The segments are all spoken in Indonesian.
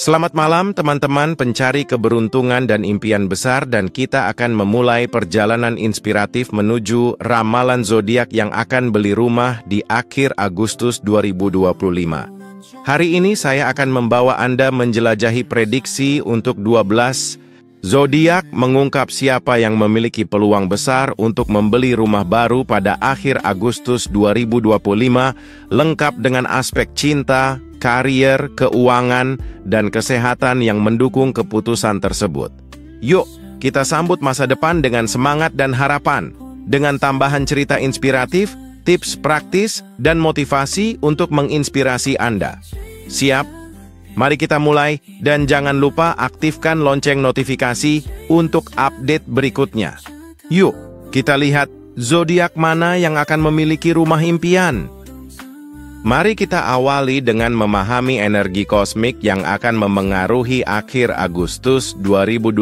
Selamat malam teman-teman pencari keberuntungan dan impian besar, dan kita akan memulai perjalanan inspiratif menuju ramalan zodiak yang akan beli rumah di akhir Agustus 2025. Hari ini saya akan membawa Anda menjelajahi prediksi untuk 12 zodiak, mengungkap siapa yang memiliki peluang besar untuk membeli rumah baru pada akhir Agustus 2025, lengkap dengan aspek cinta, karier, keuangan, dan kesehatan yang mendukung keputusan tersebut. Yuk, kita sambut masa depan dengan semangat dan harapan, dengan tambahan cerita inspiratif, tips praktis, dan motivasi untuk menginspirasi Anda. Siap? Mari kita mulai, dan jangan lupa aktifkan lonceng notifikasi untuk update berikutnya. Yuk, kita lihat zodiak mana yang akan memiliki rumah impian. Mari kita awali dengan memahami energi kosmik yang akan memengaruhi akhir Agustus 2025,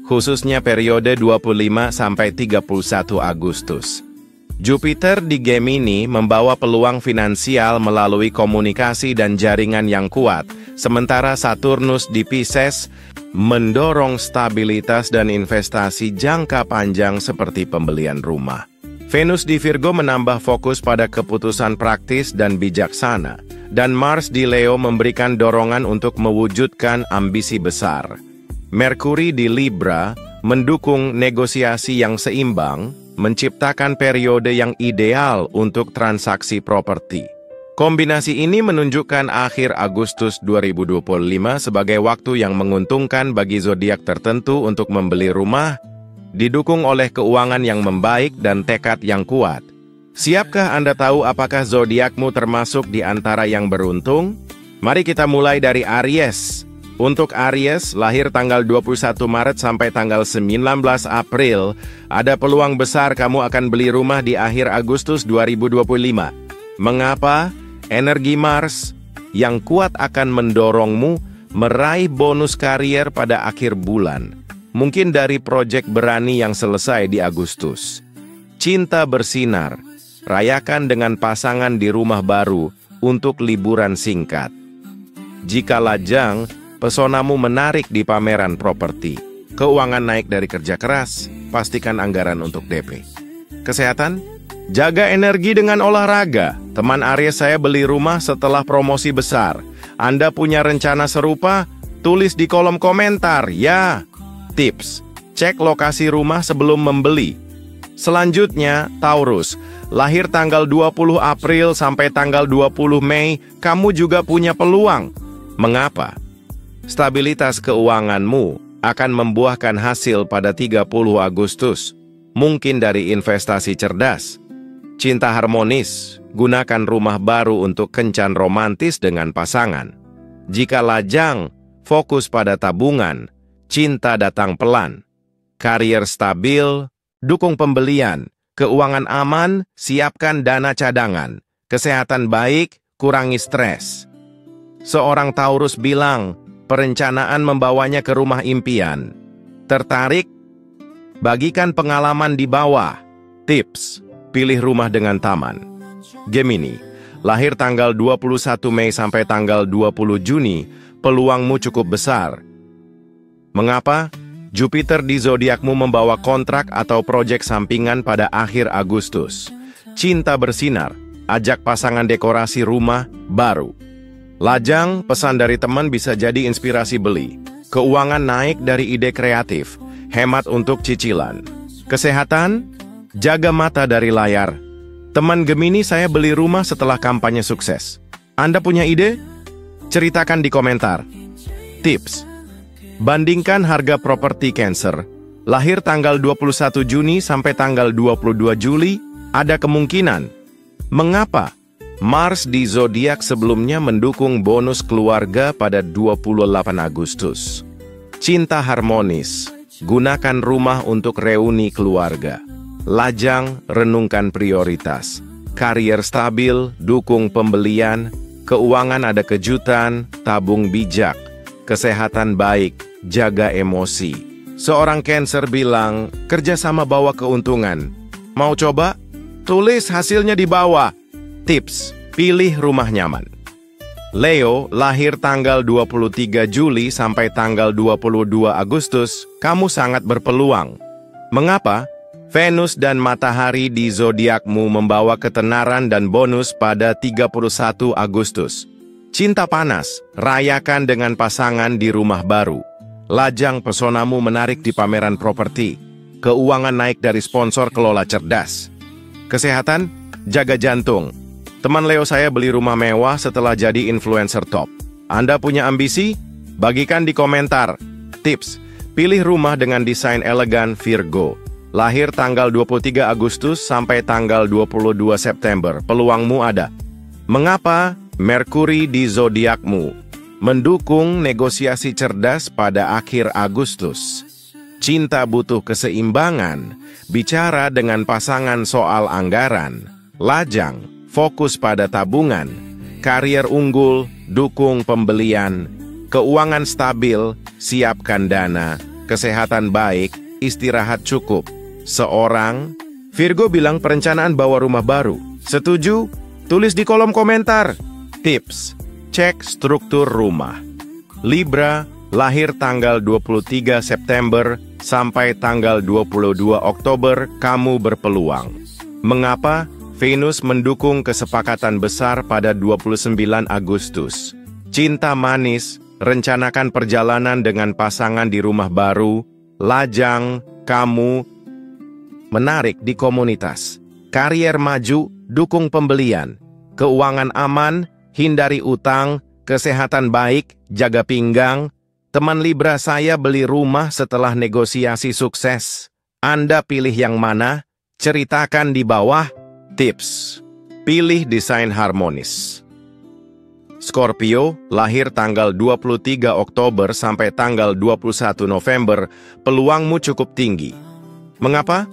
khususnya periode 25 sampai 31 Agustus. Jupiter di Gemini membawa peluang finansial melalui komunikasi dan jaringan yang kuat, sementara Saturnus di Pisces mendorong stabilitas dan investasi jangka panjang seperti pembelian rumah. Venus di Virgo menambah fokus pada keputusan praktis dan bijaksana, dan Mars di Leo memberikan dorongan untuk mewujudkan ambisi besar. Merkuri di Libra mendukung negosiasi yang seimbang, menciptakan periode yang ideal untuk transaksi properti. Kombinasi ini menunjukkan akhir Agustus 2025 sebagai waktu yang menguntungkan bagi zodiak tertentu untuk membeli rumah, didukung oleh keuangan yang membaik dan tekad yang kuat. Siapkah Anda tahu apakah zodiakmu termasuk di antara yang beruntung? Mari kita mulai dari Aries. Untuk Aries, lahir tanggal 21 Maret sampai tanggal 19 April, ada peluang besar kamu akan beli rumah di akhir Agustus 2025. Mengapa? Energi Mars yang kuat akan mendorongmu meraih bonus karier pada akhir bulan. Mungkin dari proyek berani yang selesai di Agustus. Cinta bersinar, rayakan dengan pasangan di rumah baru untuk liburan singkat. Jika lajang, pesonamu menarik di pameran properti. Keuangan naik dari kerja keras, pastikan anggaran untuk DP. Kesehatan? Jaga energi dengan olahraga. Teman Aries, saya beli rumah setelah promosi besar. Anda punya rencana serupa? Tulis di kolom komentar, ya! Tips, cek lokasi rumah sebelum membeli. Selanjutnya, Taurus. Lahir tanggal 20 April sampai tanggal 20 Mei, kamu juga punya peluang. Mengapa? Stabilitas keuanganmu akan membuahkan hasil pada 30 Agustus. Mungkin dari investasi cerdas. Cinta harmonis, gunakan rumah baru untuk kencan romantis dengan pasangan. Jika lajang, fokus pada tabungan. Cinta datang pelan. Karier stabil, dukung pembelian. Keuangan aman, siapkan dana cadangan. Kesehatan baik, kurangi stres. Seorang Taurus bilang, perencanaan membawanya ke rumah impian. Tertarik? Bagikan pengalaman di bawah. Tips, pilih rumah dengan taman. Gemini, lahir tanggal 21 Mei sampai tanggal 20 Juni, peluangmu cukup besar. Mengapa? Jupiter di zodiakmu membawa kontrak atau proyek sampingan pada akhir Agustus. Cinta bersinar, ajak pasangan dekorasi rumah baru. Lajang, pesan dari teman bisa jadi inspirasi beli. Keuangan naik dari ide kreatif, hemat untuk cicilan. Kesehatan, jaga mata dari layar. Teman Gemini, saya beli rumah setelah kampanye sukses. Anda punya ide? Ceritakan di komentar. Tips, bandingkan harga properti Cancer. Lahir tanggal 21 Juni sampai tanggal 22 Juli, ada kemungkinan. Mengapa? Mars di zodiak sebelumnya mendukung bonus keluarga pada 28 Agustus. Cinta harmonis, gunakan rumah untuk reuni keluarga. Lajang, renungkan prioritas. Karier stabil, dukung pembelian. Keuangan ada kejutan, tabung bijak. Kesehatan baik, jaga emosi. Seorang Cancer bilang, kerjasama bawa keuntungan. Mau coba? Tulis hasilnya di bawah. Tips, pilih rumah nyaman. Leo, lahir tanggal 23 Juli sampai tanggal 22 Agustus, kamu sangat berpeluang. Mengapa? Venus dan matahari di zodiakmu membawa ketenaran dan bonus pada 31 Agustus. Cinta panas, rayakan dengan pasangan di rumah baru. Lajang, pesonamu menarik di pameran properti. Keuangan naik dari sponsor kelola cerdas. Kesehatan, jaga jantung. Teman Leo saya beli rumah mewah setelah jadi influencer top. Anda punya ambisi? Bagikan di komentar. Tips, pilih rumah dengan desain elegan Virgo. Lahir tanggal 23 Agustus sampai tanggal 22 September. Peluangmu ada. Mengapa? Merkuri di zodiakmu mendukung negosiasi cerdas pada akhir Agustus. Cinta butuh keseimbangan. Bicara dengan pasangan soal anggaran. Lajang, fokus pada tabungan. Karier unggul, dukung pembelian. Keuangan stabil, siapkan dana. Kesehatan baik, istirahat cukup. Seorang Virgo bilang perencanaan bawa rumah baru. Setuju? Tulis di kolom komentar. Tips, cek struktur rumah. Libra, lahir tanggal 23 September sampai tanggal 22 Oktober, kamu berpeluang. Mengapa? Venus mendukung kesepakatan besar pada 29 Agustus. Cinta manis, rencanakan perjalanan dengan pasangan di rumah baru. Lajang, kamu menarik di komunitas. Karier maju, dukung pembelian. Keuangan aman, hindari utang. Kesehatan baik, jaga pinggang. Teman Libra, saya beli rumah setelah negosiasi sukses. Anda pilih yang mana? Ceritakan di bawah. Tips, pilih desain harmonis. Scorpio, lahir tanggal 23 Oktober sampai tanggal 21 November, peluangmu cukup tinggi. Mengapa?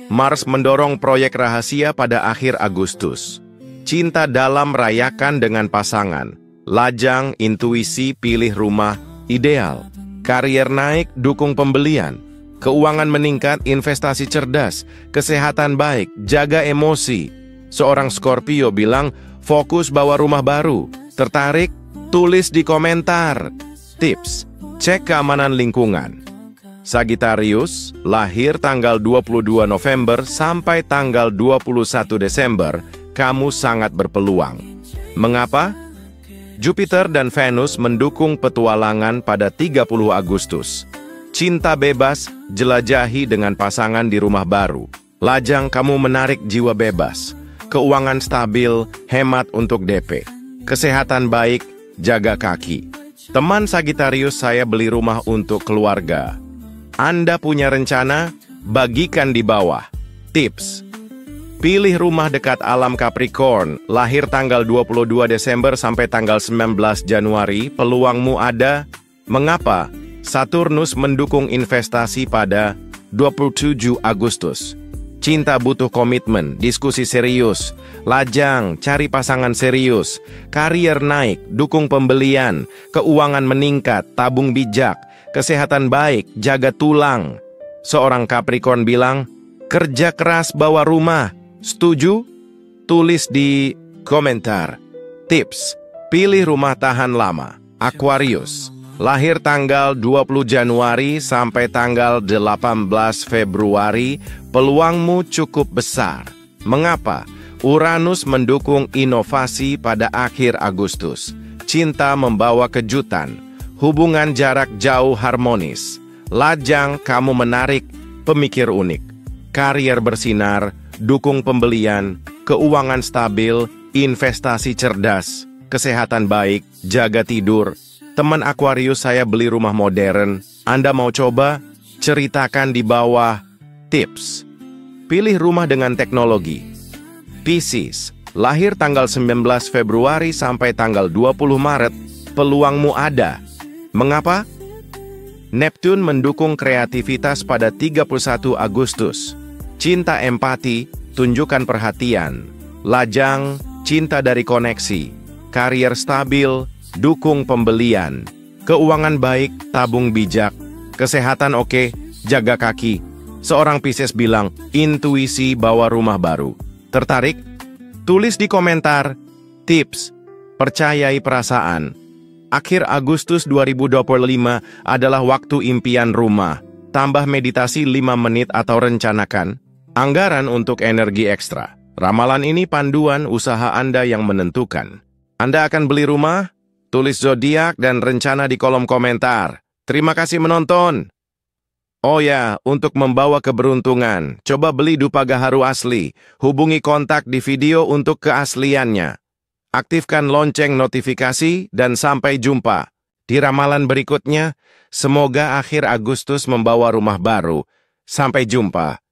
Mars mendorong proyek rahasia pada akhir Agustus. Cinta dalam, rayakan dengan pasangan. Lajang, intuisi, pilih rumah ideal. Karier naik, dukung pembelian. Keuangan meningkat, investasi cerdas. Kesehatan baik, jaga emosi. Seorang Scorpio bilang, fokus bawa rumah baru. Tertarik? Tulis di komentar. Tips, cek keamanan lingkungan. Sagittarius, lahir tanggal 22 November sampai tanggal 21 Desember, kamu sangat berpeluang. Mengapa? Jupiter dan Venus mendukung petualangan pada 30 Agustus. Cinta bebas, jelajahi dengan pasangan di rumah baru. Lajang, kamu menarik jiwa bebas. Keuangan stabil, hemat untuk DP. Kesehatan baik, jaga kaki. Teman Sagittarius, saya beli rumah untuk keluarga. Anda punya rencana? Bagikan di bawah. Tips, pilih rumah dekat alam Capricorn. Lahir tanggal 22 Desember sampai tanggal 19 Januari, peluangmu ada. Mengapa? Saturnus mendukung investasi pada 27 Agustus. Cinta butuh komitmen, diskusi serius. Lajang, cari pasangan serius. Karier naik, dukung pembelian. Keuangan meningkat, tabung bijak. Kesehatan baik, jaga tulang. Seorang Capricorn bilang, kerja keras bawa rumah. Setuju? Tulis di komentar. Tips, pilih rumah tahan lama. Aquarius, lahir tanggal 20 Januari sampai tanggal 18 Februari, peluangmu cukup besar. Mengapa? Uranus mendukung inovasi pada akhir Agustus. Cinta membawa kejutan. Hubungan jarak jauh harmonis. Lajang, kamu menarik, pemikir unik. Karier bersinar, dukung pembelian. Keuangan stabil, investasi cerdas. Kesehatan baik, jaga tidur. Teman Aquarius, saya beli rumah modern. Anda mau coba? Ceritakan di bawah. Tips, pilih rumah dengan teknologi. Pisces, lahir tanggal 19 Februari sampai tanggal 20 Maret, peluangmu ada. Mengapa? Neptune mendukung kreativitas pada 31 Agustus. Cinta empati, tunjukkan perhatian. Lajang, cinta dari koneksi. Karier stabil, dukung pembelian. Keuangan baik, tabung bijak. Kesehatan oke, jaga kaki. Seorang Pisces bilang, intuisi bawa rumah baru. Tertarik? Tulis di komentar. Tips, Percayai perasaan. Akhir Agustus 2025 adalah waktu impian rumah. Tambah meditasi 5 menit atau rencanakan anggaran untuk energi ekstra. Ramalan ini panduan usaha Anda yang menentukan. Anda akan beli rumah? Tulis zodiak dan rencana di kolom komentar. Terima kasih menonton. Oh ya, untuk membawa keberuntungan, coba beli dupa gaharu asli. Hubungi kontak di video untuk keasliannya. Aktifkan lonceng notifikasi dan sampai jumpa. Di ramalan berikutnya, semoga akhir Agustus membawa rumah baru. Sampai jumpa.